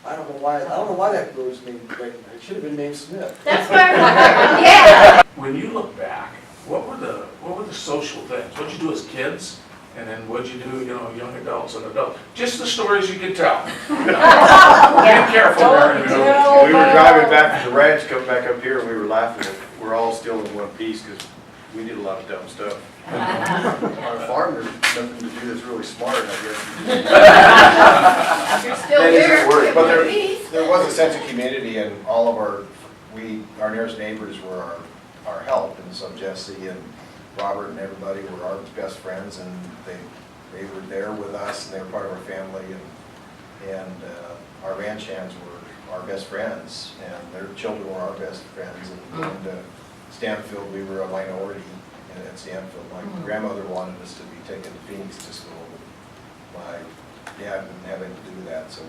I don't know why that road's named Clayton. It should have been named Smith. That's what I wondered, yeah. When you look back, what were the social things? What'd you do as kids? And then what'd you do, young adults and adults? Just the stories you could tell. Be careful there. We were driving back from the ranch, coming back up here, and we were laughing that we're all still in one piece because we did a lot of dumb stuff. On a farm, there's nothing to do that's really smart, I guess. You're still That here. isn't work, but Please. there was a sense of community, and all of our nearest neighbors were our help, and so Jesse and Robert and everybody were our best friends, and they were there with us, and they were part of our family, and our ranch hands were our best friends, and their children were our best friends, and Stanfield, we were a minority at Stanfield. My grandmother wanted us to be taken to Phoenix to school. My dad didn't have anything to do with that, so we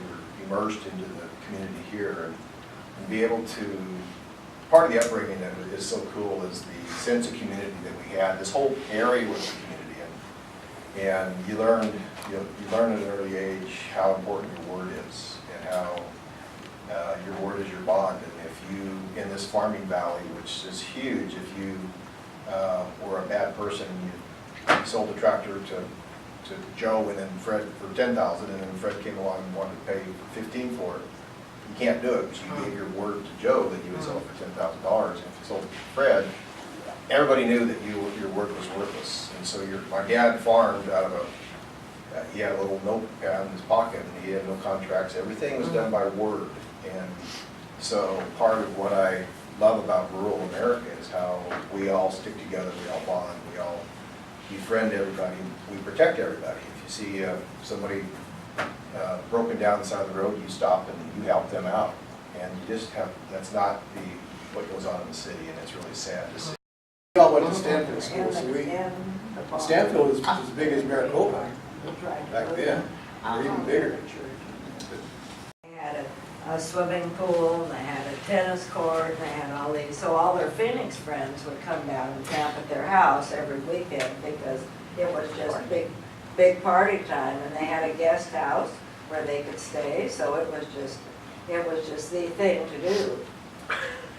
were immersed into the community here, and be able to, part of the upbringing that is so cool is the sense of community that we had. This whole area was a community, and you learn at an early age how important your word is, and how your word is your bond. And if you, in this farming valley, which is huge, if you were a bad person, you sold a tractor to Joe and then Fred for $10,000, and then Fred came along and wanted to pay $15,000 for it. You can't do it because you gave your word to Joe that you would sell it for $10,000. And if you sold it to Fred, everybody knew that your word was worthless. And so my dad farmed out of he had a little notepad in his pocket, and he had no contracts. Everything was done by word. And so part of what I love about rural America is how we all stick together, we all bond, we all befriend everybody, we protect everybody. If you see somebody broken down the side of the road, you stop and you help them out. And you just that's not what goes on in the city, and it's really sad to see. We all went to Stanfield School, so Stanfield was as big as Maricopa back then, or even bigger. They had a swimming pool, and they had a tennis court, and they had all these, so all their Phoenix friends would come down and camp at their house every weekend because it was just big party time, and they had a guest house where they could stay, so it was just the thing to do.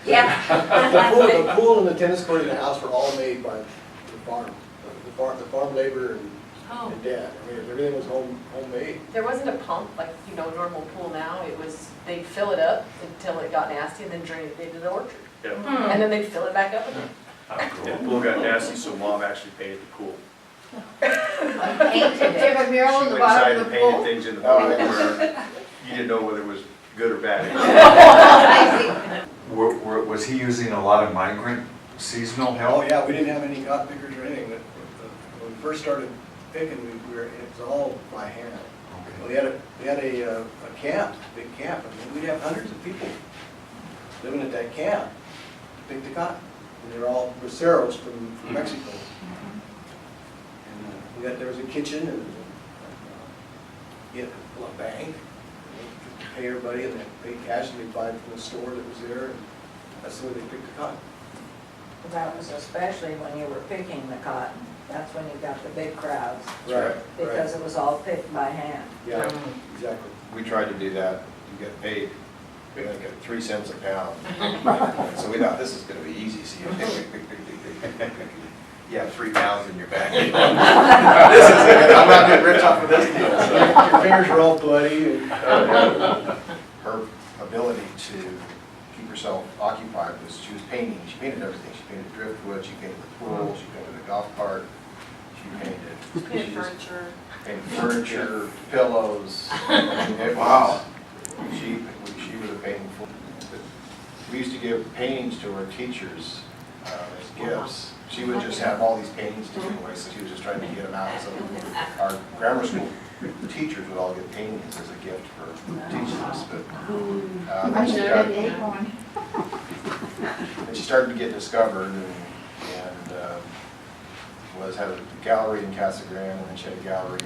Yeah. The pool and the tennis court and the house were all made by the farm, the farm labor and dad. I mean, everything was homemade. There wasn't a pump like, normal pool now. It was, they'd fill it up until it got nasty and then drain it into the orchard. Yeah. And then they'd fill it back up again. The pool got nasty, so Mom actually painted the pool. Painted it. They have a mural She in the went bottom inside of and the painted pool. things in the pool where you didn't know whether it was good or bad. I see. Was he using a lot of migrant seasonal Oh help? yeah, we didn't have any cotton pickers or anything. When we first started picking, it was all by hand. Well, we had a camp, big camp. I mean, we'd have hundreds of people living at that camp to pick the cotton. And they were all braceros from Mexico. And there was a kitchen and a bank. To pay everybody, and they paid cash, and they'd buy it from the store that was there. And that's the way they picked the cotton. That was especially when you were picking the cotton. That's when you got the big crowds, Right. because it was all picked by hand. Yeah, exactly. We tried to do that. You get paid, we only get 3 cents a pound. So we thought this is going to be easy. So you pick. You have 3 pounds in your bag. This is it. I'm not getting rich off of this deal. So. Your fingers were all bloody. And, Her ability to keep herself occupied was she was painting. She painted everything. She painted driftwood. She painted the pool. She painted the golf cart. She painted Furniture. painted furniture, pillows. Wow. She was a painting fool. We used to give paintings to our teachers as gifts. She would just have all these paintings to give away, so she was just trying to get them out. So our grammar school teachers would all get paintings as a gift for teaching us. But then she started to get discovered, and had a gallery in Casa Grande, and then she had a gallery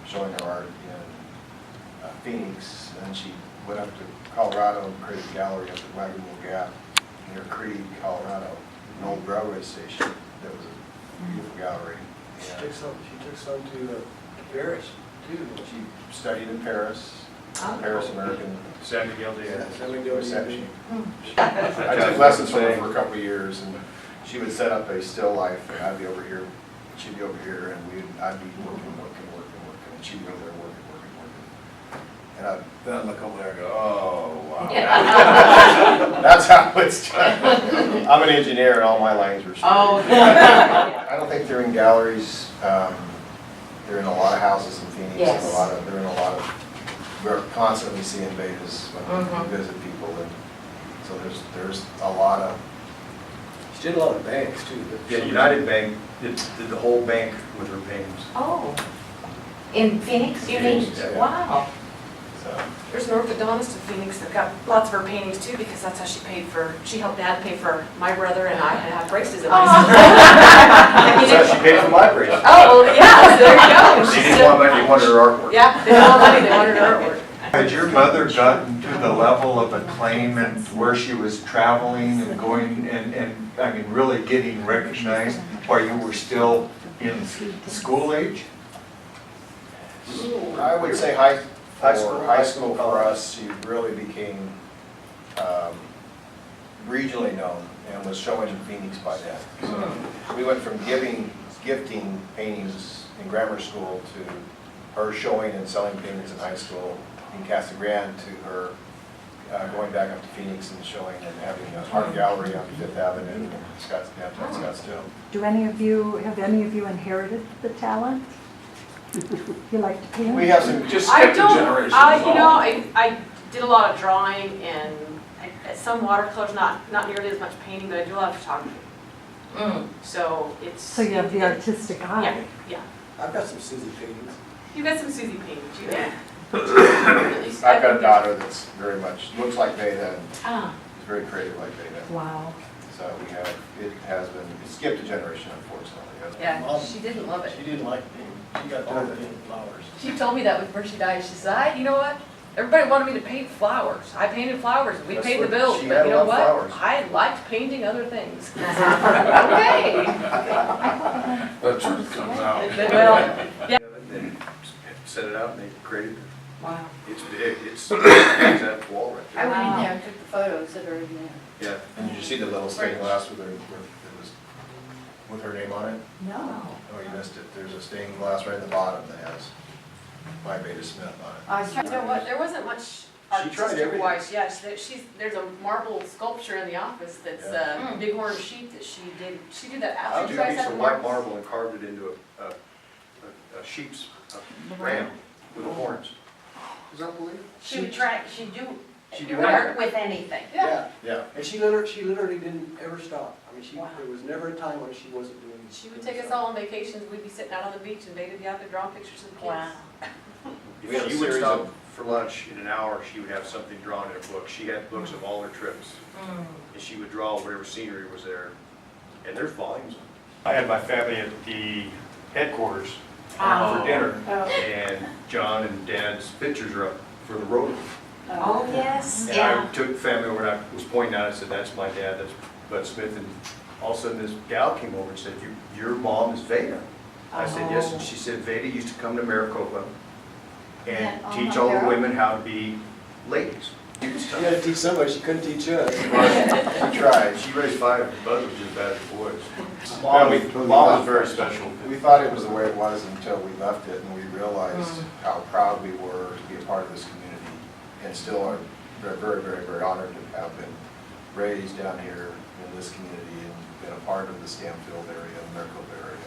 showing her art in Phoenix. And then she went up to Colorado and created a gallery up at Wagon Wheel Gap near Creede, Colorado, an old railway station that was a beautiful gallery. she took some to Paris too. She studied in Paris, Paris American San Miguel Day. San Miguel reception. I I took lessons from her for a couple of years, and she would set up a still life, and I'd be over here, she'd be over here, and I'd be working, and she'd be over there working. And I'd then look over there and go, oh, wow. That's how it's done. I'm an engineer, and all my lines were straight. Oh. I don't think they're in galleries. They're in a lot of houses in Phoenix. Yes. And they're in a lot of, we're constantly seeing Vadas when we visit people. And so there's a lot of. She did a lot of banks too. Yeah, United Bank did the whole bank with her paintings. Oh. In Phoenix, you mean? Phoenix, yeah. Wow. So. There's an orthodontist in Phoenix that got lots of her paintings too, because that's how she helped Dad pay for my brother and I to have braces in my So she paid for my bracelet. Oh, well, yeah, there you go. She didn't want money, she wanted her artwork. Yeah, they didn't want money, they wanted her artwork. Had your mother gotten to the level of acclaim and where she was traveling and going and I mean, really getting recognized while you were still in school age? I would say high school for us, she really became regionally known and was showing in Phoenix by then. So we went from gifting paintings in grammar school to her showing and selling paintings in high school in Casa Grande to her going back up to Phoenix and showing and having a art gallery on Fifth Avenue in Scottsdale. Have any of you inherited the talent? You like to paint? We have some, Just I skip the don't, generations. you know, I did a lot of drawing and some watercolors, not nearly as much painting, but I do a lot of photography. So it's. So you have the artistic Yeah, eye. yeah. I've got some Susie paintings. You got some Susie paintings, you have. I've got a daughter that's very much, looks like Veda and Ah. is very creative like Veda. Wow. So we have, it skipped a generation unfortunately. Yeah, she didn't love it. She didn't like painting. She got tired of painting flowers. She told me that before she died. She said, you know what? Everybody wanted me to paint flowers. I painted flowers. We That's paid the what- bills, she but had you a know lot what? of flowers. I liked painting other things. Okay. The truth comes out. Well, yeah. They set it out and they created it. Wow. It's big, it's that wall right I there. went in there and took the photos that are in there. Yeah. And did you see the little stained glass with her name on it? No. Oh, you missed it. There's a stained glass right at the bottom that has my Vada Smith on it. I was trying You know what? There wasn't much She tried artistic everything. wise. Yeah, there's a marble sculpture in the office that's a bighorn sheep that she did. She did that I'll after do you a guys piece had of the white marble. marble and carved it into a sheep's ram with horns. Is that believable? She do do art with anything. Yeah. Yeah. And she literally didn't ever stop. I mean, Wow. there was never a time when she wasn't doing. She would take us all on vacations. We'd be sitting out on the beach and they'd be out there drawing pictures of the kids. Wow. We have a If she would series stop of- for lunch in an hour, she would have something drawn in a book. She had books of all her trips. And she would draw whatever scenery was there. And there's volumes. I had my family at the headquarters Oh. for dinner. Oh. And John and Dad's pictures are up for the road. Oh, yes, And yeah. I took the family over and I was pointing out, I said, that's my dad, that's Vada Smith. And all of a sudden this gal came over and said, your mom is Vada. I said, yes. And she said, Vada used to come to Maricopa and Yeah, oh teach my all the God. women how to be ladies. She had to teach somebody, she couldn't teach us. She tried. She raised 5 brothers as bad as boys. Mom Mom was very special. We thought it was the way it was until we left it and we realized how proud we were to be a part of this community and still are very, very, very, very honored to have been raised down here in this community and been a part of the Stanfield area, Maricopa area.